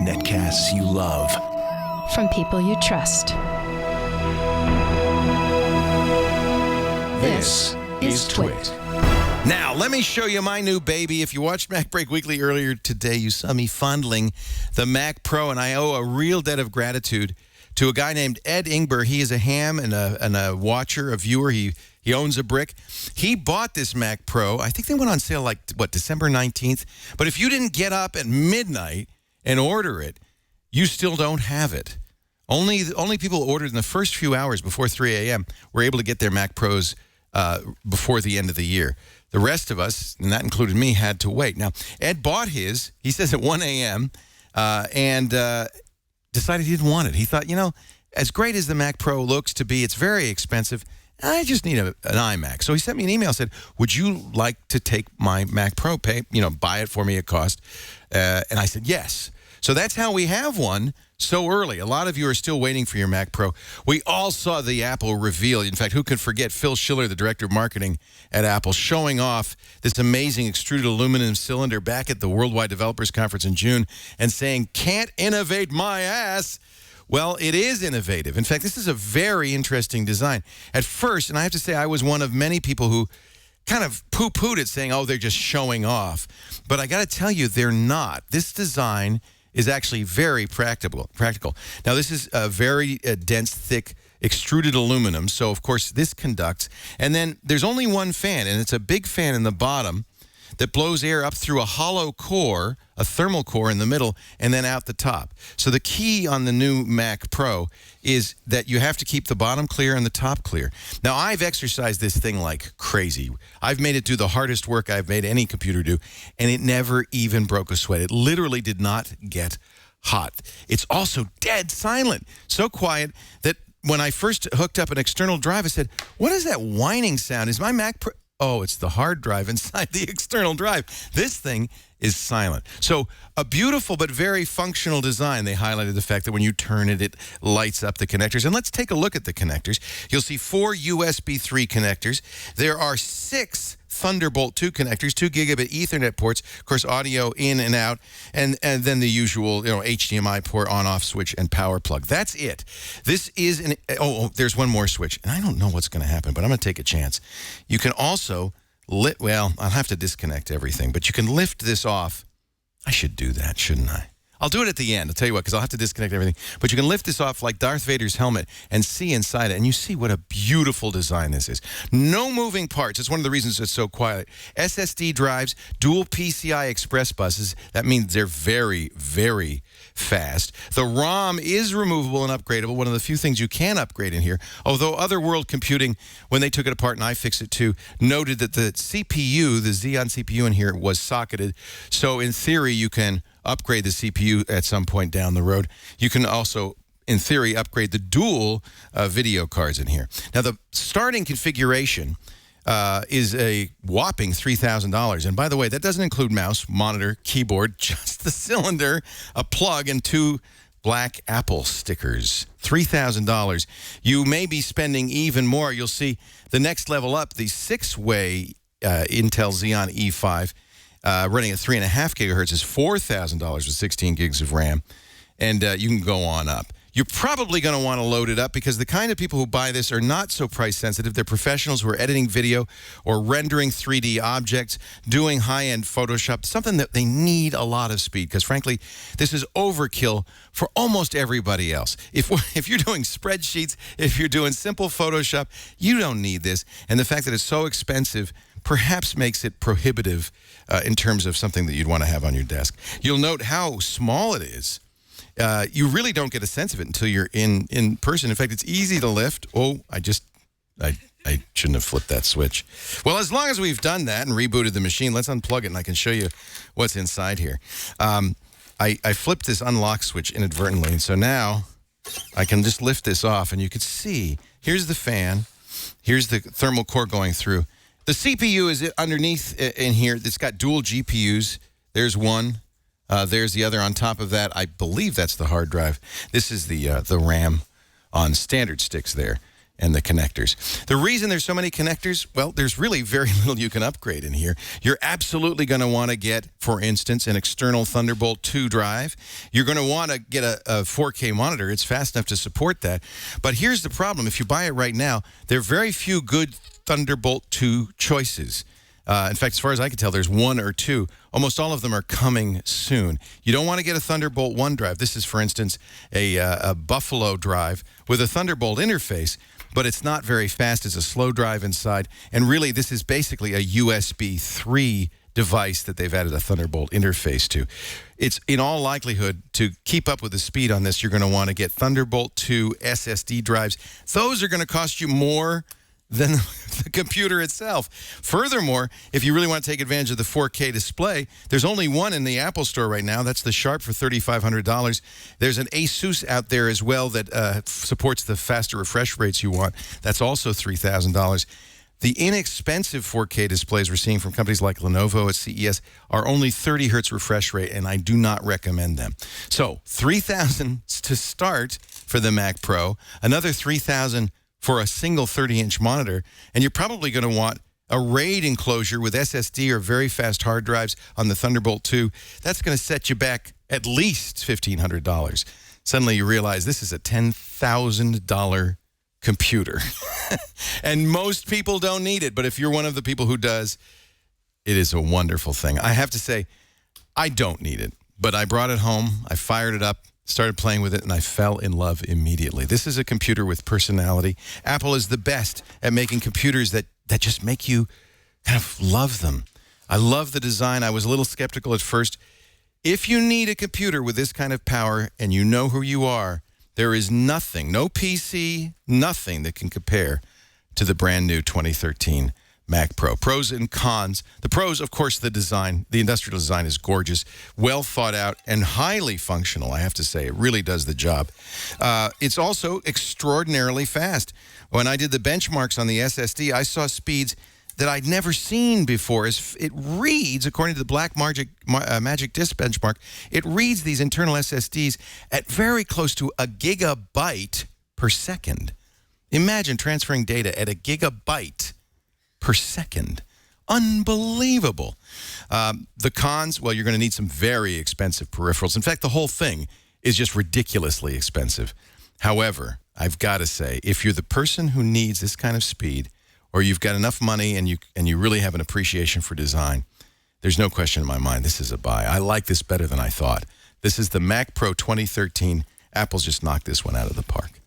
Netcasts you love. From people you trust. This is Twit. Now, let me show you my new baby. If you watched Mac Break Weekly earlier today, you saw me fondling the Mac Pro, and I owe a real debt of gratitude to a guy named Ed Ingber. He is a ham and a watcher, a viewer. He owns a brick. He bought this Mac Pro. I think they went on sale December 19th. But if you didn't get up at midnight and order it, you still don't have it. Only people who ordered in the first few hours before 3 a.m. were able to get their Mac Pros before the end of the year. The rest of us, and that included me, had to wait. Now, Ed bought his, he says, at 1 a.m. And decided he didn't want it. He thought, as great as the Mac Pro looks to be, it's very expensive. I just need an iMac. So he sent me an email, said, would you like to take my Mac Pro, buy it for me at cost? And I said, yes. So that's how we have one so early. A lot of you are still waiting for your Mac Pro. We all saw the Apple reveal. In fact, who could forget Phil Schiller, the director of marketing at Apple, showing off this amazing extruded aluminum cylinder back at the Worldwide Developers Conference in June and saying, can't innovate my ass. Well, it is innovative. In fact, this is a very interesting design. At first, and I have to say I was one of many people who kind of poo-pooed it, saying, oh, they're just showing off. But I got to tell you, they're not. This design is actually very practical. Now, this is a very dense, thick, extruded aluminum. So, of course, this conducts. And then there's only one fan, and it's a big fan in the bottom that blows air up through a hollow core, a thermal core in the middle, and then out the top. So the key on the new Mac Pro is that you have to keep the bottom clear and the top clear. Now, I've exercised this thing like crazy. I've made it do the hardest work I've made any computer do, and it never even broke a sweat. It literally did not get hot. It's also dead silent. So quiet that when I first hooked up an external drive, I said, what is that whining sound? Is my Mac Pro... Oh, it's the hard drive inside the external drive. This thing is silent. So a beautiful but very functional design. They highlighted the fact that when you turn it, it lights up the connectors. And let's take a look at the connectors. You'll see 4 USB 3 connectors. There are 6 Thunderbolt 2 connectors, 2 gigabit Ethernet ports, of course, audio in and out, and then the usual, HDMI port, on-off switch, and power plug. That's it. This is there's one more switch, and I don't know what's going to happen, but I'm going to take a chance. You can also I'll have to disconnect everything, but you can lift this off. I should do that, shouldn't I? I'll do it at the end. I'll tell you what, because I'll have to disconnect everything. But you can lift this off like Darth Vader's helmet and see inside it. And you see what a beautiful design this is. No moving parts. It's one of the reasons it's so quiet. SSD drives, dual PCI Express buses. That means they're very, very fast. The ROM is removable and upgradable. One of the few things you can upgrade in here. Although Other World Computing, when they took it apart, and iFixit too, noted that the CPU, the Xeon CPU in here, was socketed. So in theory, you can upgrade the CPU at some point down the road. You can also, in theory, upgrade the dual video cards in here. Now, the starting configuration is a whopping $3,000. And by the way, that doesn't include mouse, monitor, keyboard, just the cylinder, a plug, and 2 black Apple stickers. $3,000. You may be spending even more. You'll see the next level up, the 6-way Intel Xeon E5, running at 3.5 gigahertz is $4,000 with 16 gigs of RAM. And you can go on up. You're probably going to want to load it up because the kind of people who buy this are not so price sensitive. They're professionals who are editing video or rendering 3D objects, doing high-end Photoshop, something that they need a lot of speed because, frankly, this is overkill for almost everybody else. If you're doing spreadsheets, if you're doing simple Photoshop, you don't need this. And the fact that it's so expensive perhaps makes it prohibitive in terms of something that you'd want to have on your desk. You'll note how small it is. You really don't get a sense of it until you're in person. In fact, it's easy to lift. Oh, I shouldn't have flipped that switch. Well, as long as we've done that and rebooted the machine, let's unplug it and I can show you what's inside here. I flipped this unlock switch inadvertently, and so now I can just lift this off, and you can see, here's the fan, here's the thermal core going through. The CPU is underneath in here. It's got dual GPUs. There's one. There's the other on top of that. I believe that's the hard drive. This is the RAM on standard sticks there. and the connectors. The reason there's so many connectors, well, there's really very little you can upgrade in here. You're absolutely going to want to get, for instance, an external Thunderbolt 2 drive. You're going to want to get a 4K monitor. It's fast enough to support that. But here's the problem. If you buy it right now, there are very few good Thunderbolt 2 choices. In fact, as far as I can tell, there's one or two. Almost all of them are coming soon. You don't want to get a Thunderbolt 1 drive. This is, for instance, a Buffalo drive with a Thunderbolt interface, but it's not very fast. It's a slow drive inside. And really, this is basically a USB 3 device that they've added a Thunderbolt interface to. It's in all likelihood, to keep up with the speed on this, you're going to want to get Thunderbolt 2 SSD drives. Those are going to cost you more than the computer itself. Furthermore, if you really want to take advantage of the 4K display, there's only one in the Apple Store right now. That's the Sharp for $3,500. There's an Asus out there as well that supports the faster refresh rates you want. That's also $3,000. The inexpensive 4K displays we're seeing from companies like Lenovo at CES are only 30 hertz refresh rate, and I do not recommend them. So $3,000 to start for the Mac Pro, another $3,000 for a single 30-inch monitor, and you're probably going to want a RAID enclosure with SSD or very fast hard drives on the Thunderbolt 2. That's going to set you back at least $1,500. Suddenly you realize this is a $10,000 computer. And most people don't need it, but if you're one of the people who does, it is a wonderful thing. I have to say, I don't need it, but I brought it home, I fired it up, started playing with it, and I fell in love immediately. This is a computer with personality. Apple is the best at making computers that just make you kind of love them. I love the design. I was a little skeptical at first. If you need a computer with this kind of power and you know who you are, there is nothing, no PC, nothing that can compare to the brand new 2013 Mac Pro. Pros and cons. The pros, of course, the design. The industrial design is gorgeous, well thought out, and highly functional, I have to say. It really does the job. It's also extraordinarily fast. When I did the benchmarks on the SSD, I saw speeds that I'd never seen before. It reads, according to the Black Magic Disk benchmark, it reads these internal SSDs at very close to a gigabyte per second. Imagine transferring data at a gigabyte per second. Unbelievable. The cons, well, you're going to need some very expensive peripherals. In fact, the whole thing is just ridiculously expensive. However, I've got to say, if you're the person who needs this kind of speed, or you've got enough money and you really have an appreciation for design, there's no question in my mind this is a buy. I like this better than I thought. This is the Mac Pro 2013. Apple's just knocked this one out of the park.